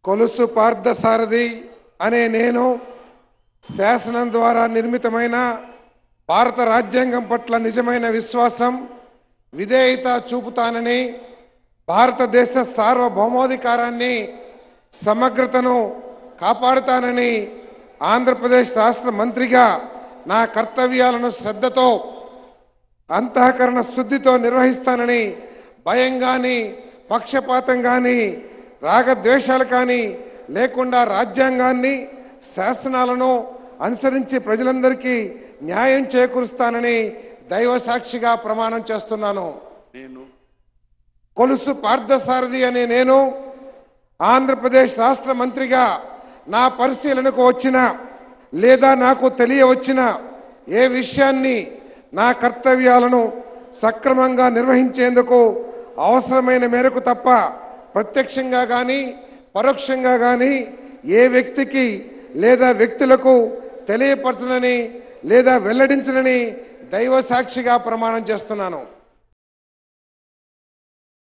కొలుసు పార్థసారథి అనే నేను శాసనం ద్వారా నిర్మితమైన భారత రాజ్యాంగం పట్ల నిజమైన విశ్వాసం విధేయత చూపుతానని భారతదేశ సార్వభౌమాధికారాన్ని సమగ్రతను కాపాడుతానని ఆంధ్రప్రదేశ్ రాష్ట్ర మంత్రిగా నా కర్తవ్యాలను శ్రద్ధతో అంతఃకరణ శుద్ధితో నిర్వహిస్తానని భయం గాని పక్షపాతం గాని రాగద్వేషాలు కానీ లేకుండా రాజ్యాంగాన్ని శాసనాలను అనుసరించి ప్రజలందరికీ న్యాయం చేకూరుస్తానని దైవ సాక్షిగా ప్రమాణం చేస్తున్నాను. కొలుసు పార్థసారథి అనే నేను ఆంధ్రప్రదేశ్ రాష్ట్ర మంత్రిగా నా పరిశీలనకు వచ్చిన లేదా నాకు తెలియవచ్చిన ఏ విషయాన్ని నా కర్తవ్యాలను సక్రమంగా నిర్వహించేందుకు అవసరమైన మేరకు తప్ప ప్రత్యక్షంగా కానీ పరోక్షంగా కానీ ఏ వ్యక్తికి లేదా వ్యక్తులకు తెలియపరచనని లేదా వెల్లడించనని దైవ సాక్షిగా ప్రమాణం చేస్తున్నాను.